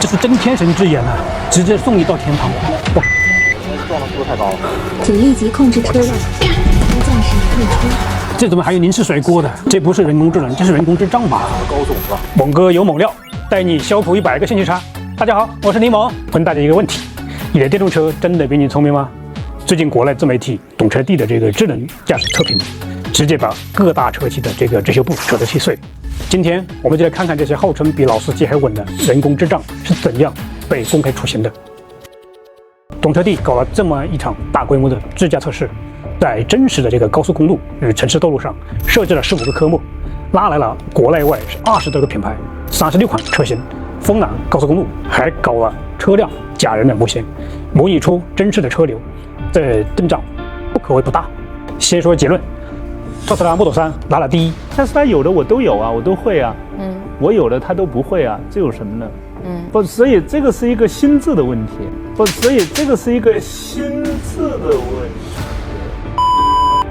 这是真天神之眼啊，直接送你到天堂。哇！撞的速度太高了。请立即控制车辆，副驾驶退出。这怎么还有凝视水锅的？这不是人工智能，这是人工智障吧？高总吧。猛哥有猛料，带你消除100个信息差。大家好，我是柠檬。问大家一个问题：你的电动车真的比你聪明吗？最近国内自媒体懂车帝的这个智能驾驶测评，直接把各大车企的这个遮羞布扯得稀碎。今天我们就来看看这些号称比老司机还稳的人工智障是怎样被公开处刑的。懂车帝搞了这么一场大规模的智驾测试，在真实的这个高速公路与城市道路上设置了15个科目，拉来了国内外20多个品牌，36款车型。丰南高速公路还搞了车辆假人的模型，模拟出真实的车流，这阵仗不可谓不大。先说结论，特斯拉 Model 3拿了第一。特斯拉有的我都有啊，我都会啊。我有的他都不会啊，这有什么呢？不，所以这个是一个心智的问题。不，所以这个是一个心智的问题。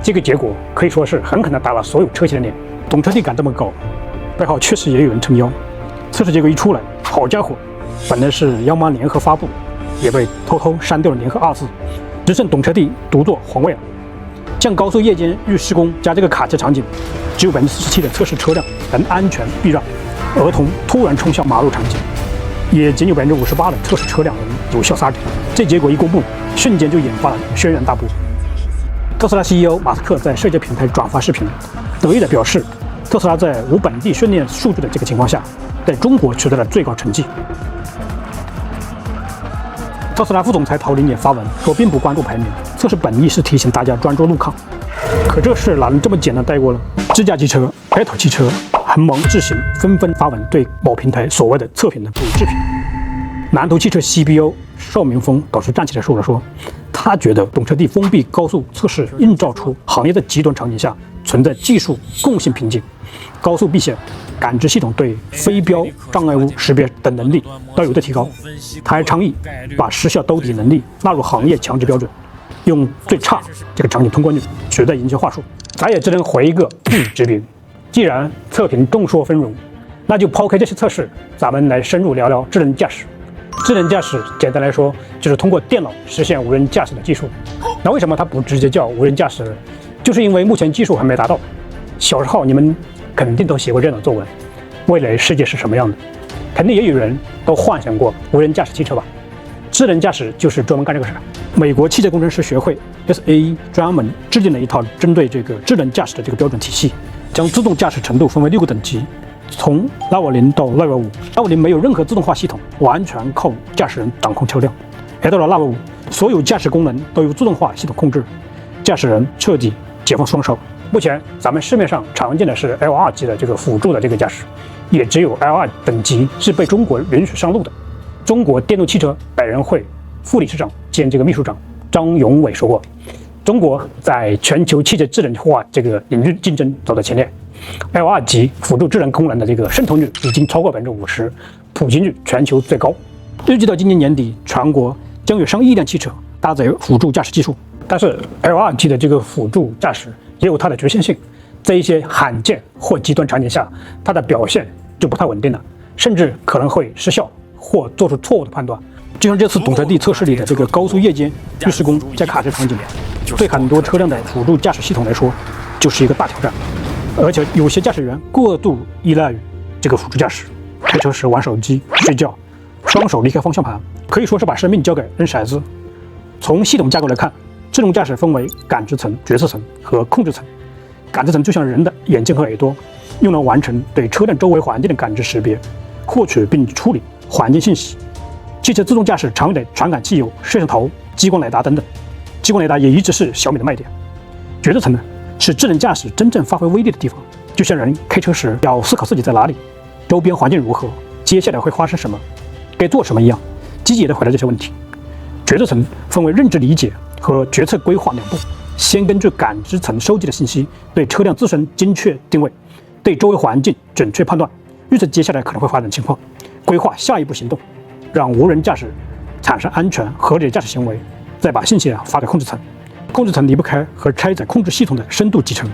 这个结果可以说是狠狠地打了所有车企的脸。懂车帝敢这么搞，背后确实也有人撑腰。测试结果一出来，好家伙，本来是央妈联合发布，也被偷偷删掉了联合2字，只剩懂车帝独坐皇位了。像高速夜间遇施工加这个卡车场景，只有47%的测试车辆能安全避让，儿童突然冲向马路场景，也仅有58%的测试车辆能有效刹车。这结果一公布，瞬间就引发了轩然大波。特斯拉 CEO 马斯克在社交平台转发视频，得意地表示，特斯拉在无本地训练数据的这个情况下，在中国取得了最高成绩。特斯拉副总裁陶林也发文说，并不关注排名，测试本意是提醒大家专注路况。可这事哪能这么简单带过了？智驾汽车、Apple 汽车、恒蒙智行纷纷发文对某平台所谓的测评的不予置评。南图汽车 CBO 邵明峰倒是站起来说了说，他觉得懂车帝封闭高速测试映照出行业在极端场景下存在技术共性瓶颈，高速避险、感知系统对非标障碍物识别等能力都有待提高。他还倡议把时效兜底能力纳入行业强制标准，用最差这个场景通过率取代营销话术。咱也只能回一个不予置评。既然测评众说纷纭，那就抛开这些测试，咱们来深入聊聊智能驾驶。智能驾驶简单来说就是通过电脑实现无人驾驶的技术。那为什么它不直接叫无人驾驶呢？就是因为目前技术还没达到。小时候你们肯定都写过这样的作文，未来世界是什么样的？肯定也有人都幻想过无人驾驶汽车吧？智能驾驶就是专门干这个事儿。美国汽车工程师学会 SAE 专门制定了一套针对这个智能驾驶的这个标准体系，将自动驾驶程度分为6个等级，从 Level 0到 Level 5。Level 0没有任何自动化系统，完全靠驾驶人掌控车辆。而到了 Level 5，所有驾驶功能都由自动化系统控制，驾驶人彻底解放双手。目前咱们市面上常见的是 L2级的这个辅助的这个驾驶，也只有 L2等级是被中国允许上路的。中国电动汽车百人会副理事长兼这个秘书长张永伟说过，中国在全球汽车智能化这个领域竞争走在前列。L2级辅助智能功能的这个渗透率已经超过50%，普及率全球最高。预计到今年年底，全国将有上亿辆汽车搭载辅助驾驶技术。但是 L2级的这个辅助驾驶也有它的局限性，在一些罕见或极端场景下，它的表现就不太稳定了，甚至可能会失效或做出错误的判断。就像这次懂车帝测试里的这个高速夜间遇施工加卡车场景，对很多车辆的辅助驾驶系统来说就是一个大挑战。而且有些驾驶员过度依赖于这个辅助驾驶，开车时玩手机、睡觉，双手离开方向盘，可以说是把生命交给扔骰子。从系统架构来看，智能驾驶分为感知层、决策层和控制层。感知层就像人的眼睛和耳朵，用来完成对车辆周围环境的感知识别，获取并处理环境信息。汽车自动驾驶常用的传感器有摄像头、激光雷达等等，激光雷达也一直是小米的卖点。决策层呢，是智能驾驶真正发挥威力的地方，就像人开车时要思考自己在哪里，周边环境如何，接下来会发生什么，该做什么一样，积极地回答这些问题。决策层分为认知理解和决策规划2步，先根据感知层收集的信息，对车辆自身精确定位，对周围环境准确判断，预测接下来可能会发展情况，规划下一步行动，让无人驾驶产生安全合理的驾驶行为，再把信息发给控制层。控制层离不开和拆载控制系统的深度集成。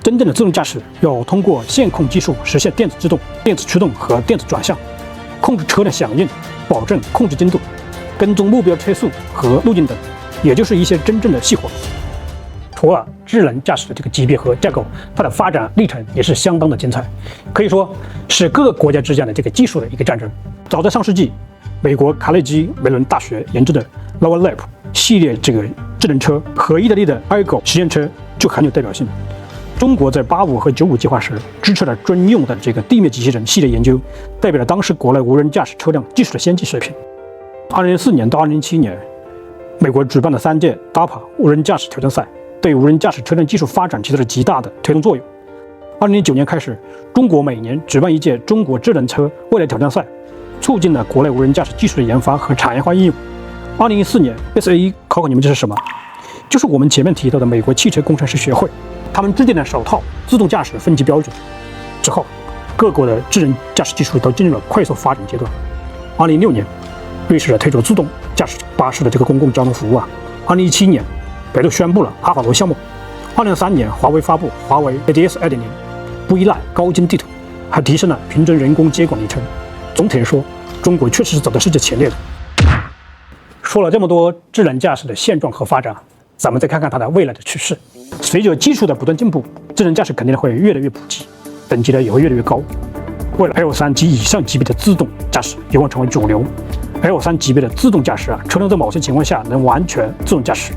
真正的自动驾驶要通过线控技术实现电子制动、电子驱动和电子转向。控制车辆响应，保证控制精度，跟踪目标车速和路径等，也就是一些真正的细活。除了智能驾驶的这个级别和架构，它的发展历程也是相当的精彩，可以说是各个国家之间的这个技术的一个战争。早在上世纪，美国卡内基梅伦大学研制的 Novalab 系列这个智能车和意大利的 Argo 实验车就很有代表性。中国在85和95计划时支持了专用的这个地面机器人系列研究，代表了当时国内无人驾驶车辆技术的先进水平。2004年到2007年，美国举办的3届 DARPA 无人驾驶挑战赛，对无人驾驶车辆技术发展起到了极大的推动作用。2009年开始，中国每年举办一届中国智能车未来挑战赛，促进了国内无人驾驶技术的研发和产业化应用。2014年 SAE 考考你们这是什么？就是我们前面提到的美国汽车工程师学会，他们制定了首套自动驾驶分级标准。之后，各国的智能驾驶技术都进入了快速发展阶段。2006年，瑞士推出自动驾驶巴士的这个公共交通服务2017年，百度宣布了阿法罗项目。2003年，华为发布华为 ADS 2.0，不依赖高精地图，还提升了平准人工接管里程。总体来说，中国确实是走在世界前列的。说了这么多智能驾驶的现状和发展，咱们再看看它的未来的趋势。随着技术的不断进步，智能驾驶肯定会越来越普及，等级呢也会越来越高。为了 L3 及以上级别的自动驾驶有望成为主流。L3 级别的自动驾驶车辆在某些情况下能完全自动驾驶，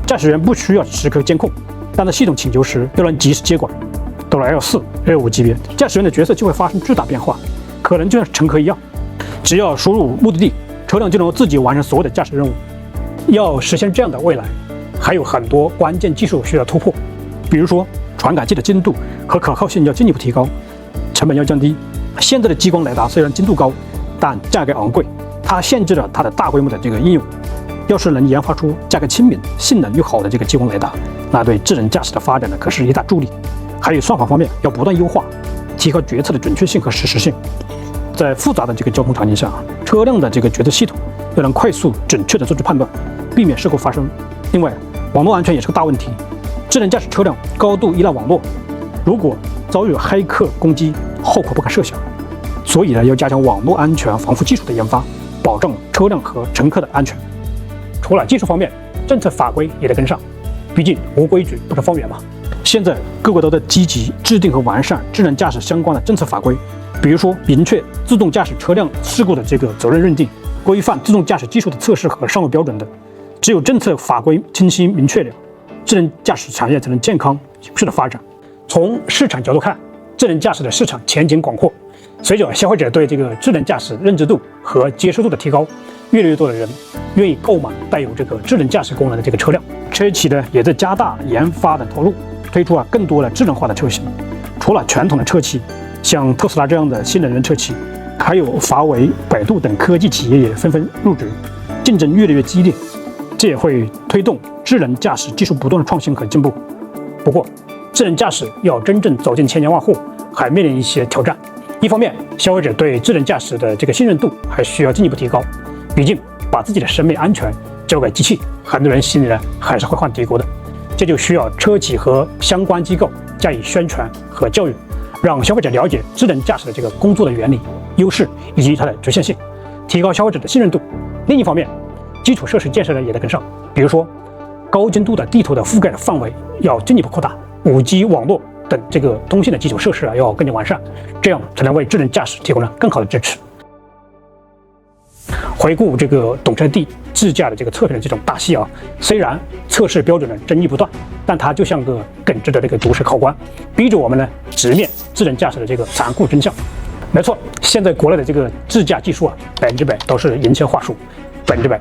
驾驶员不需要时刻监控，但在系统请求时又能及时接管。到了 L4、L5 级别，驾驶员的角色就会发生巨大变化，可能就像乘客一样，只要输入目的地，车辆就能自己完成所有的驾驶任务。要实现这样的未来，还有很多关键技术需要突破，比如说传感器的精度和可靠性要进一步提高，成本要降低。现在的激光雷达虽然精度高，但价格昂贵，它限制了它的大规模的这个应用。要是能研发出价格亲民、性能又好的这个激光雷达，那对智能驾驶的发展呢可是一大助力。还有算法方面要不断优化，提高决策的准确性和实时性。在复杂的这个交通场景下，车辆的这个决策系统要能快速准确地做出判断，避免事故发生。另外，网络安全也是个大问题，智能驾驶车辆高度依赖网络，如果遭遇黑客攻击，后果不可设想。所以呢，要加强网络安全防护技术的研发，保证车辆和乘客的安全。除了技术方面，政策法规也得跟上，毕竟无规矩不成方圆嘛。现在各国都在积极制定和完善智能驾驶相关的政策法规，比如说明确自动驾驶车辆事故的这个责任认定，规范自动驾驶技术的测试和上路标准等。只有政策法规清晰明确了，智能驾驶产业才能健康有序的发展。从市场角度看，智能驾驶的市场前景广阔。随着消费者对这个智能驾驶认知度和接受度的提高，越来越多的人愿意购买带有这个智能驾驶功能的这个车辆。车企呢也在加大研发的投入，推出更多的智能化的车型。除了传统的车企，像特斯拉这样的新能源车企，还有华为、百度等科技企业也纷纷入局，竞争越来越激烈。这也会推动智能驾驶技术不断的创新和进步。不过，智能驾驶要真正走进千家万户，还面临一些挑战。一方面，消费者对智能驾驶的这个信任度还需要进一步提高，毕竟把自己的生命安全交给机器，很多人心里呢还是会犯嘀咕的。这就需要车企和相关机构加以宣传和教育，让消费者了解智能驾驶的这个工作的原理、优势以及它的局限性，提高消费者的信任度。另一方面，基础设施建设呢也得跟上，比如说高精度的地图的覆盖的范围要进一步扩大，5G 网络等这个通信的基础设施要更加完善，这样才能为智能驾驶提供了更好的支持。回顾这个懂车帝智驾的这个测评的这种大戏虽然测试标准的争议不断，但它就像个耿直的这个毒舌考官，逼着我们呢直面智能驾驶的这个残酷真相。没错，现在国内的这个智驾技术100%都是营销话术，100%。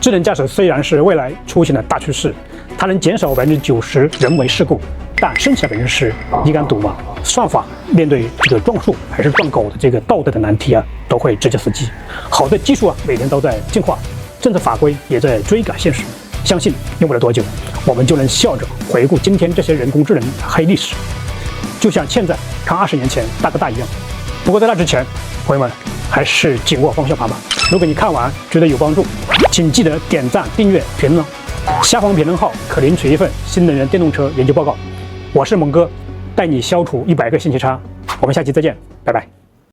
智能驾驶虽然是未来出行的大趋势，它能减少90%人为事故，但剩下10%你敢赌吗？算法面对这个撞树还是撞狗的这个道德的难题都会直接死机。好的技术每天都在进化，政策法规也在追赶现实。相信用不了多久，我们就能笑着回顾今天这些人工智能的黑历史，就像现在看20年前大哥大一样。不过在那之前，朋友们还是紧握方向盘吧。如果你看完觉得有帮助，请记得点赞、订阅、评论，下方评论号可领取一份新能源电动车研究报告。我是猛哥，带你消除100个信息差。我们下期再见，拜拜。